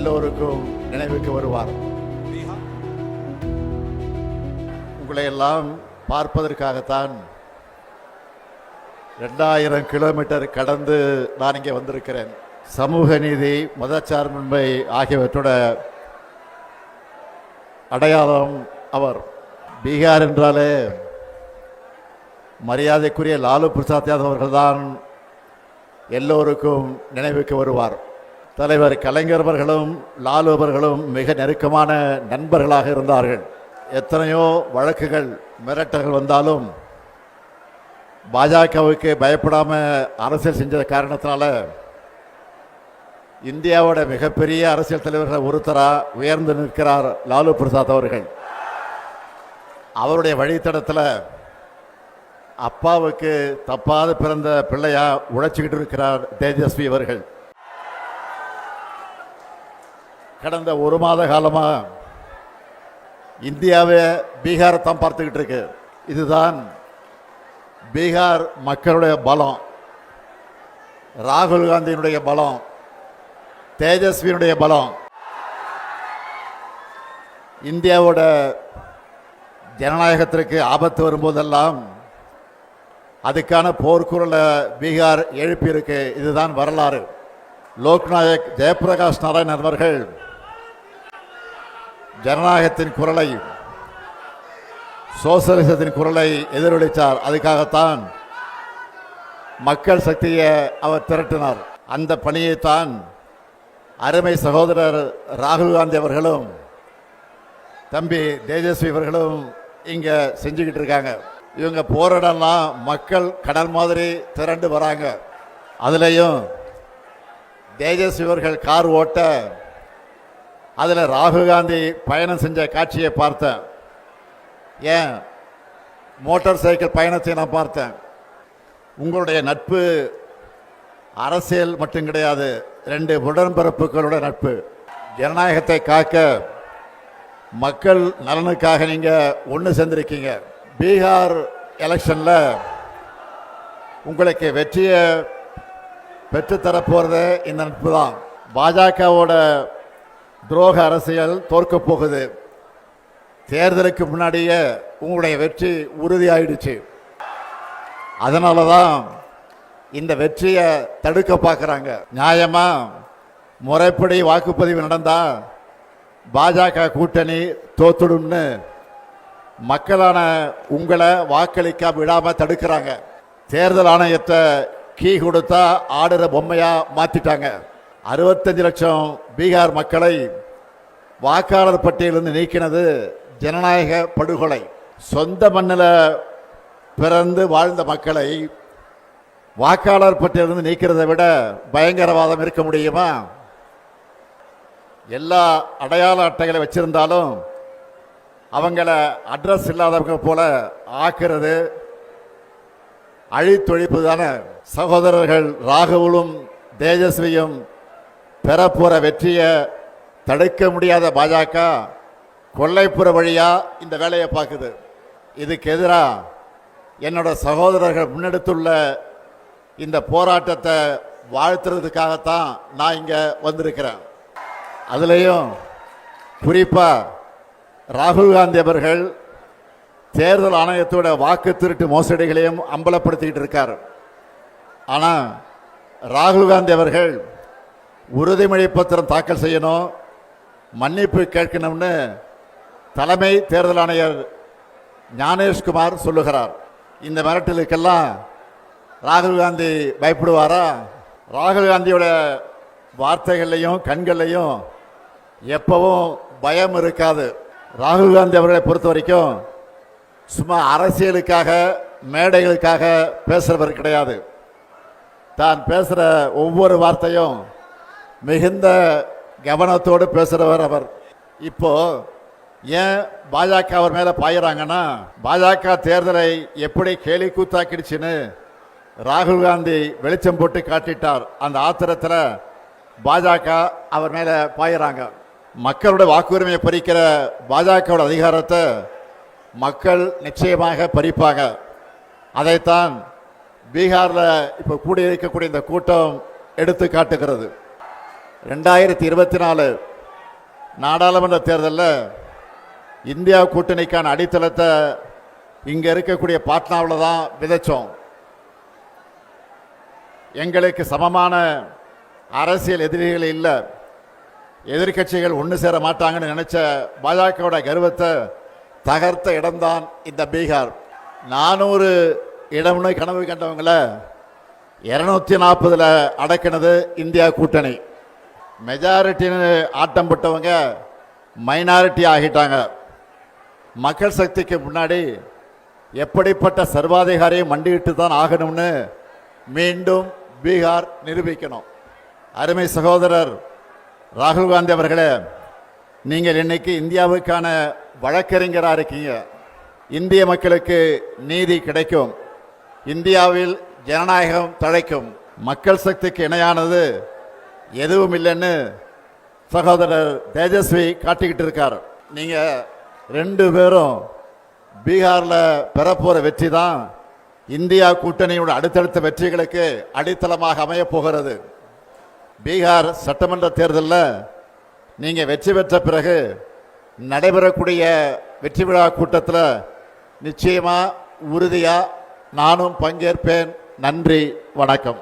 எல்லோருக்கும் நினைவுக்கு வருவார். உங்களை எல்லாம் பார்ப்பதற்காகத்தான் 2000 கிலோமீட்டர் கடந்து நான் இங்கே வந்திருக்கிறேன். சமூக நீதி, மதச்சார்பின்மை ஆகியவற்றோட அடையாளம் அவர். பீகார் என்றாலே மரியாதைக்குரிய லாலு பிரசாத் யாதவ் அவர்கள்தான் எல்லோருக்கும் நினைவுக்கு வருவார். தலைவர் கலைஞர் அவர்களும் லாலு அவர்களும் மிக நெருக்கமான நண்பர்களாக இருந்தார்கள். எத்தனையோ வழக்குகள், மிரட்டல்கள் வந்தாலும் பாஜகவுக்கு பயப்படாம அரசியல் செஞ்ச காரணத்தினால இந்தியாவோட மிகப்பெரிய அரசியல் தலைவர்கள் ஒருத்தரா உயர்ந்து நிற்கிறார் லாலு பிரசாத் அவர்கள். அவருடைய வழித்தடத்தில் அப்பாவுக்கு தப்பாத பிறந்த பிள்ளையா உழைச்சிக்கிட்டு இருக்கிறார் தேஜஸ்வி அவர்கள். கடந்த ஒரு மாத காலமா இந்தியாவை பீகாரை தான் பார்த்துக்கிட்டு இருக்கு. இதுதான் பீகார் மக்களுடைய பலம், ராகுல் காந்தியினுடைய பலம், தேஜஸ்வியினுடைய பலம். இந்தியாவோட ஜனநாயகத்திற்கு ஆபத்து வரும்போதெல்லாம் அதுக்கான போர்க்குரலை பீகார் எழுப்பியிருக்கு. இதுதான் வரலாறு. லோக்நாயக் ஜெயபிரகாஷ் நாராயணன் அவர்கள் ஜனநாயகத்தின் குரலை, சோசலிசத்தின் குரலை எதிரொலித்தார். அதுக்காகத்தான் மக்கள் சக்தியை அவர் திரட்டினார். அந்த பணியைத்தான் அருமை சகோதரர் ராகுல் காந்தி அவர்களும் தம்பி தேஜஸ்வி அவர்களும் இங்க செஞ்சுக்கிட்டு இருக்காங்க. இவங்க போராடலாம் மக்கள் கடல் மாதிரி திரண்டு வராங்க. அதுலேயும் தேஜஸ்வி அவர்கள் கார் ஓட்ட அதில் ராகுல் காந்தி பயணம் செஞ்ச காட்சியை பார்த்தேன். ஏன் மோட்டார் சைக்கிள் பயணத்தை நான் பார்த்தேன். உங்களுடைய நட்பு அரசியல் மட்டும் கிடையாது, 2 உடன்பிறப்புகளோட நட்பு. ஜனநாயகத்தை காக்க, மக்கள் நலனுக்காக நீங்க ஒன்று சேர்ந்திருக்கீங்க. பீகார் எலெக்ஷன்ல உங்களுக்கு வெற்றியை பெற்றுத்தரப்போறது இந்த நட்பு தான். பாஜகவோட துரோக அரசியல் தோற்க போகுது. தேர்தலுக்கு முன்னாடியே உங்களுடைய வெற்றி உறுதியாயிடுச்சு. அதனால தான் இந்த வெற்றியை தடுக்க பார்க்குறாங்க. நியாயமா முறைப்படி வாக்குப்பதிவு நடந்தா பாஜக கூட்டணி தோத்துடும்னு மக்களான உங்களை வாக்களிக்க விடாம தடுக்கிறாங்க. தேர்தல் ஆணையத்தை கீ கொடுத்தா ஆடுற பொம்மையா மாத்திட்டாங்க. 65 லட்சம் பீகார் மக்களை வாக்காளர் பட்டியலிருந்து நீக்கினது ஜனநாயக படுகொலை. சொந்த மண்ணில் பிறந்து வாழ்ந்த மக்களை வாக்காளர் பட்டியலிருந்து நீக்கிறதை விட பயங்கரவாதம் இருக்க முடியுமா? எல்லா அடையாள அட்டைகளை வச்சிருந்தாலும் அவங்கள அட்ரஸ் இல்லாதவங்க போல ஆக்குறது அழித்தொழிப்பு தானே. சகோதரர்கள் ராகுலும் தேஜஸ்வியும் பெறப்போற வெற்றியை தடுக்க முடியாத பாஜக கொல்லைப்புற வழியா இந்த வேலையை பார்க்குது. இதுக்கு எதிராக என்னோட சகோதரர்கள் முன்னெடுத்துள்ள இந்த போராட்டத்தை வாழ்த்துறதுக்காகத்தான் நான் இங்க வந்திருக்கிறேன். அதுலேயும் குறிப்பா ராகுல் காந்தி அவர்கள் தேர்தல் ஆணையத்தோட வாக்கு திருட்டு மோசடிகளையும் அம்பலப்படுத்திக்கிட்டு இருக்கார். ஆனால் ராகுல் காந்தி அவர்கள் உறுதிமொழி பத்திரம் தாக்கல் செய்யணும், மன்னிப்பு கேட்கணும்னு தலைமை தேர்தல் ஆணையர் ஞானேஷ்குமார் சொல்லுகிறார். இந்த மிரட்டலுக்கெல்லாம் ராகுல் காந்தி பயப்படுவாரா? ராகுல் காந்தியோட வார்த்தைகள்லையும் கண்கள்லையும் எப்பவும் பயம் இருக்காது. ராகுல் காந்தி அவர்களை பொறுத்த வரைக்கும் சும்மா அரசியலுக்காக, மேடைகளுக்காக பேசுறவர் கிடையாது. தான் பேசுகிற ஒவ்வொரு வார்த்தையும் மிகுந்த கவனத்தோடு பேசுகிறவர் அவர். இப்போ ஏன் பாஜக அவர் மேலே பாயிறாங்கன்னா, பாஜக தேர்தலை எப்படி கேலி கூத்தாக்கிடுச்சுன்னு ராகுல் காந்தி வெளிச்சம் போட்டு காட்டிட்டார். அந்த ஆத்திரத்தில் பாஜக அவர் மேலே பாயிறாங்க. மக்களுடைய வாக்குரிமையை பறிக்கிற பாஜகவோட அதிகாரத்தை மக்கள் நிச்சயமாக பறிப்பாங்க. அதைத்தான் பீகாரில் இப்போ கூடியிருக்கக்கூடிய இந்த கூட்டம் எடுத்து காட்டுகிறது. 2024 நாடாளுமன்ற தேர்தலில் இந்தியா கூட்டணிக்கான அடித்தளத்தை இங்கே இருக்கக்கூடிய பாட்னாவில் தான் விதைச்சோம். எங்களுக்கு சமமான அரசியல் எதிரிகள் இல்லை, எதிர்கட்சிகள் ஒன்று சேர மாட்டாங்கன்னு நினைச்ச பாஜகவோட கர்வத்தை தகர்த்த இடம்தான் இந்த பீகார். 400 இடம்னு கனவு கண்டவங்களை 240 அடக்கினது இந்தியா கூட்டணி. மெஜாரிட்டின்னு ஆட்டம் போட்டவங்க மைனாரிட்டி ஆகிட்டாங்க. மக்கள் சக்திக்கு முன்னாடி எப்படிப்பட்ட சர்வாதிகாரியை மண்டியிட்டு தான் ஆகணும்னு மீண்டும் பீகார் நிரூபிக்கணும். அருமை சகோதரர் ராகுல் காந்தி அவர்களே, நீங்கள் இன்னைக்கு இந்தியாவுக்கான வழக்கறிஞராக இருக்கீங்க. இந்திய மக்களுக்கு நீதி கிடைக்கும், இந்தியாவில் ஜனநாயகம் தழைக்கும். மக்கள் சக்திக்கு இணையானது எதுவும் இல்லைன்னு சகோதரர் தேஜஸ்வி காட்டிக்கிட்டு இருக்கார். நீங்கள் 2 பேரும் பீகாரில் பெறப்போகிற வெற்றி தான் இந்தியா கூட்டணியோட அடுத்தடுத்த வெற்றிகளுக்கு அடித்தளமாக அமைய போகிறது. பீகார் சட்டமன்ற தேர்தலில் நீங்கள் வெற்றி பெற்ற பிறகு நடைபெறக்கூடிய வெற்றி விழா கூட்டத்தில் நிச்சயமாக உறுதியாக நானும் பங்கேற்பேன். நன்றி, வணக்கம்.